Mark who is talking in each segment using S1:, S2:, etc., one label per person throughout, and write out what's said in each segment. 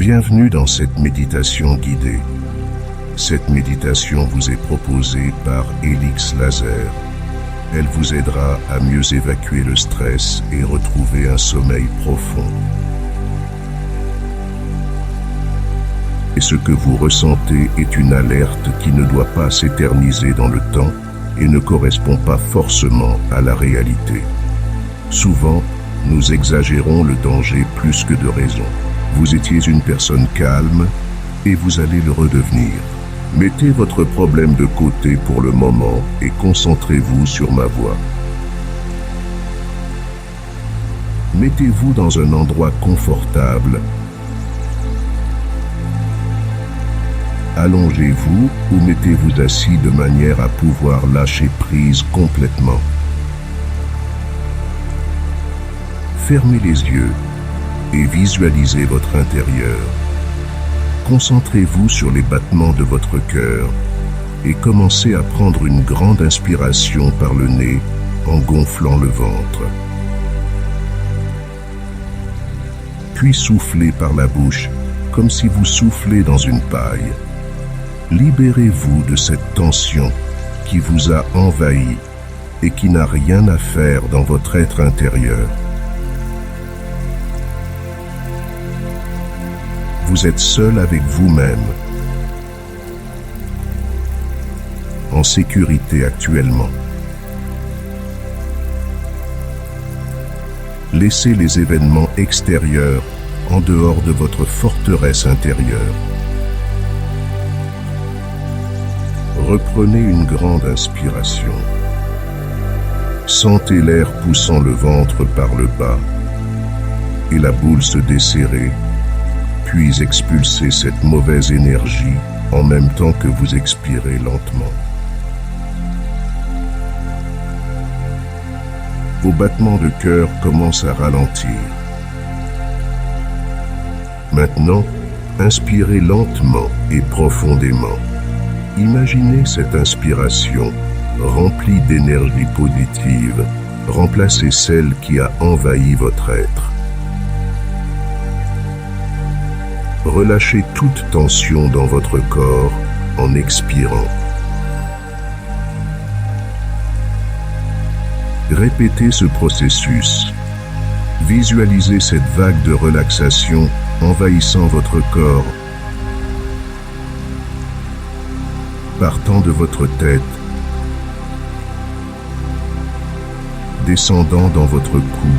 S1: Bienvenue dans cette méditation guidée. Cette méditation vous est proposée par Elix Laser. Elle vous aidera à mieux évacuer le stress et retrouver un sommeil profond. Et ce que vous ressentez est une alerte qui ne doit pas s'éterniser dans le temps et ne correspond pas forcément à la réalité. Souvent, nous exagérons le danger plus que de raison. Vous étiez une personne calme et vous allez le redevenir. Mettez votre problème de côté pour le moment et concentrez-vous sur ma voix. Mettez-vous dans un endroit confortable. Allongez-vous ou mettez-vous assis de manière à pouvoir lâcher prise complètement. Fermez les yeux et visualisez votre intérieur. Concentrez-vous sur les battements de votre cœur et commencez à prendre une grande inspiration par le nez en gonflant le ventre. Puis soufflez par la bouche comme si vous soufflez dans une paille. Libérez-vous de cette tension qui vous a envahi et qui n'a rien à faire dans votre être intérieur. Vous êtes seul avec vous-même, en sécurité actuellement. Laissez les événements extérieurs en dehors de votre forteresse intérieure. Reprenez une grande inspiration. Sentez l'air poussant le ventre par le bas et la boule se desserrer, puis expulsez cette mauvaise énergie en même temps que vous expirez lentement. Vos battements de cœur commencent à ralentir. Maintenant, inspirez lentement et profondément. Imaginez cette inspiration remplie d'énergie positive remplacer celle qui a envahi votre être. Relâchez toute tension dans votre corps en expirant. Répétez ce processus. Visualisez cette vague de relaxation envahissant votre corps, partant de votre tête, descendant dans votre cou,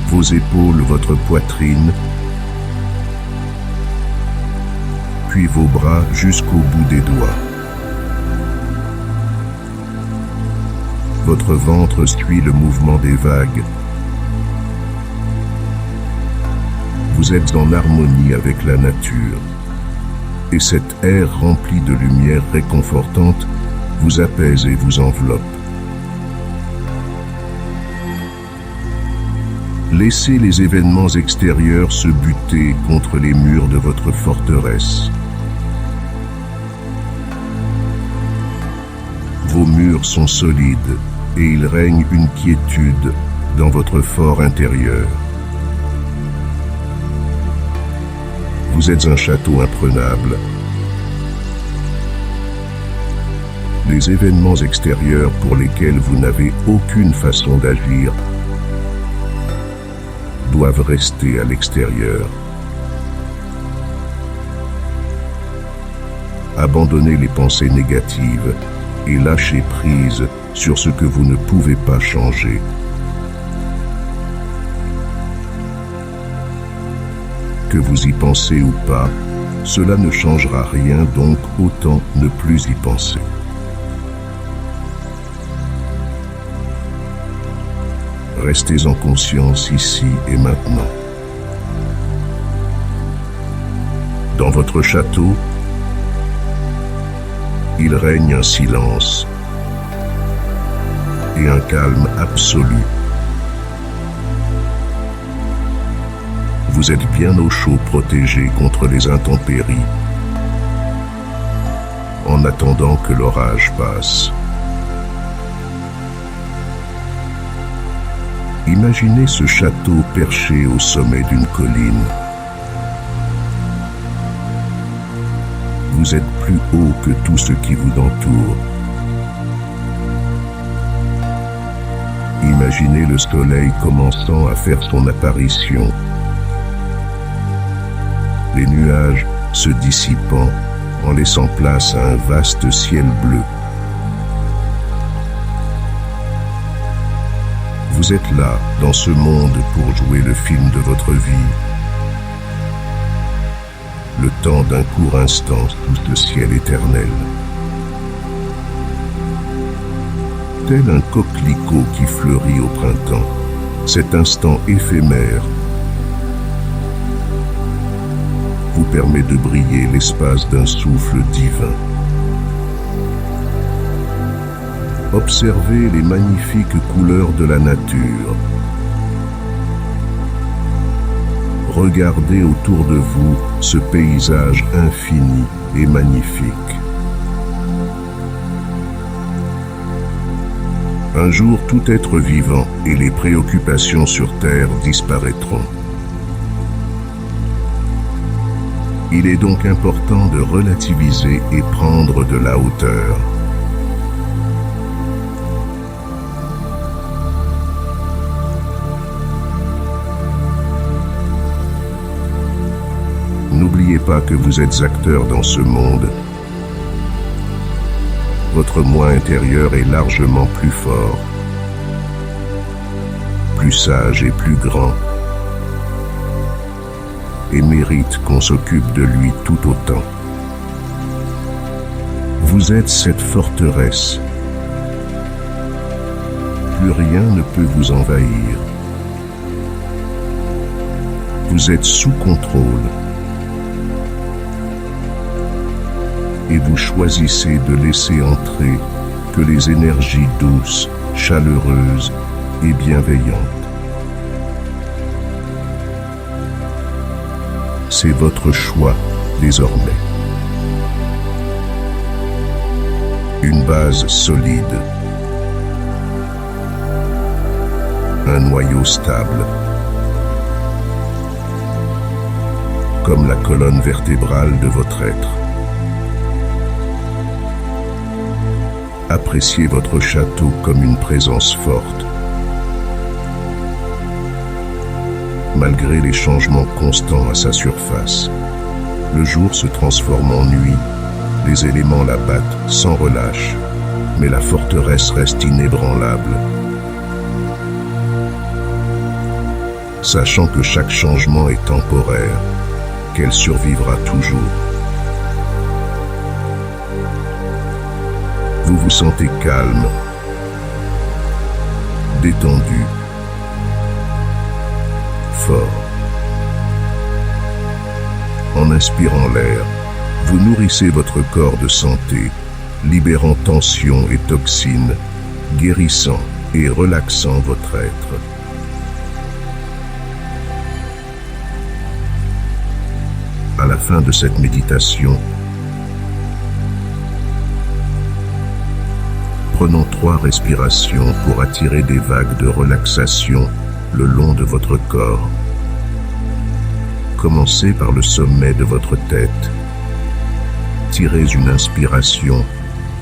S1: vos épaules, votre poitrine, puis vos bras jusqu'au bout des doigts. Votre ventre suit le mouvement des vagues. Vous êtes en harmonie avec la nature, et cet air rempli de lumière réconfortante vous apaise et vous enveloppe. Laissez les événements extérieurs se buter contre les murs de votre forteresse. Vos murs sont solides et il règne une quiétude dans votre fort intérieur. Vous êtes un château imprenable. Les événements extérieurs pour lesquels vous n'avez aucune façon d'agir doivent rester à l'extérieur. Abandonnez les pensées négatives et lâchez prise sur ce que vous ne pouvez pas changer. Que vous y pensez ou pas, cela ne changera rien, donc autant ne plus y penser. Restez en conscience ici et maintenant. Dans votre château, il règne un silence et un calme absolu. Vous êtes bien au chaud, protégé contre les intempéries, en attendant que l'orage passe. Imaginez ce château perché au sommet d'une colline. Vous êtes plus haut que tout ce qui vous entoure. Imaginez le soleil commençant à faire son apparition. Les nuages se dissipant en laissant place à un vaste ciel bleu. Vous êtes là, dans ce monde, pour jouer le film de votre vie. Le temps d'un court instant sous le ciel éternel. Tel un coquelicot qui fleurit au printemps, cet instant éphémère vous permet de briller l'espace d'un souffle divin. Observez les magnifiques couleurs de la nature. Regardez autour de vous ce paysage infini et magnifique. Un jour, tout être vivant et les préoccupations sur Terre disparaîtront. Il est donc important de relativiser et prendre de la hauteur. N'oubliez pas que vous êtes acteur dans ce monde. Votre moi intérieur est largement plus fort, plus sage et plus grand, et mérite qu'on s'occupe de lui tout autant. Vous êtes cette forteresse. Plus rien ne peut vous envahir. Vous êtes sous contrôle. Et vous choisissez de laisser entrer que les énergies douces, chaleureuses et bienveillantes. C'est votre choix désormais. Une base solide. Un noyau stable. Comme la colonne vertébrale de votre être. Appréciez votre château comme une présence forte. Malgré les changements constants à sa surface, le jour se transforme en nuit, les éléments la battent sans relâche, mais la forteresse reste inébranlable. Sachant que chaque changement est temporaire, qu'elle survivra toujours. Vous vous sentez calme, détendu, fort. En inspirant l'air, vous nourrissez votre corps de santé, libérant tensions et toxines, guérissant et relaxant votre être. À la fin de cette méditation, prenons 3 respirations pour attirer des vagues de relaxation le long de votre corps. Commencez par le sommet de votre tête. Tirez une inspiration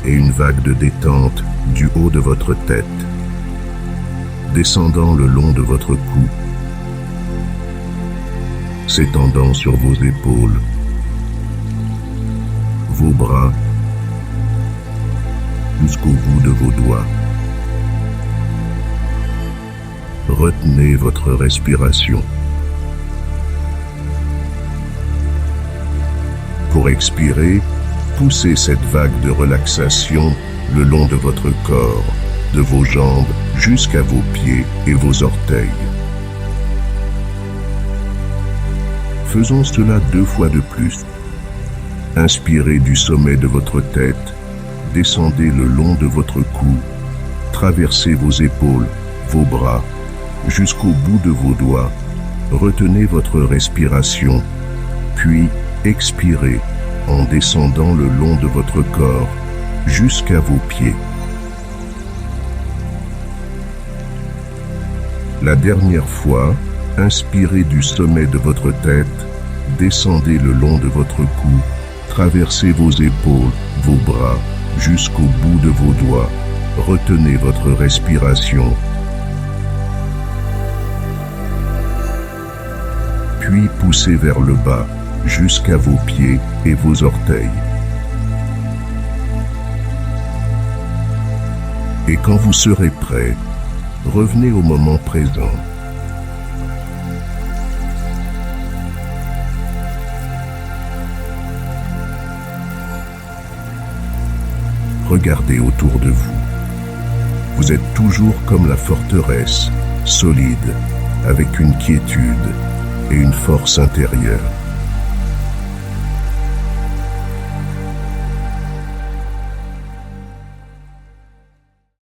S1: et une vague de détente du haut de votre tête, descendant le long de votre cou, s'étendant sur vos épaules, vos bras, jusqu'au bout de vos doigts. Retenez votre respiration. Pour expirer, poussez cette vague de relaxation le long de votre corps, de vos jambes jusqu'à vos pieds et vos orteils. Faisons cela 2 fois de plus. Inspirez du sommet de votre tête, descendez le long de votre cou, traversez vos épaules, vos bras, jusqu'au bout de vos doigts. Retenez votre respiration, puis expirez en descendant le long de votre corps jusqu'à vos pieds. La dernière fois, inspirez du sommet de votre tête, descendez le long de votre cou, traversez vos épaules, vos bras, jusqu'au bout de vos doigts. Retenez votre respiration. Puis poussez vers le bas, jusqu'à vos pieds et vos orteils. Et quand vous serez prêt, revenez au moment présent. Regardez autour de vous. Vous êtes toujours comme la forteresse, solide, avec une quiétude et une force intérieure.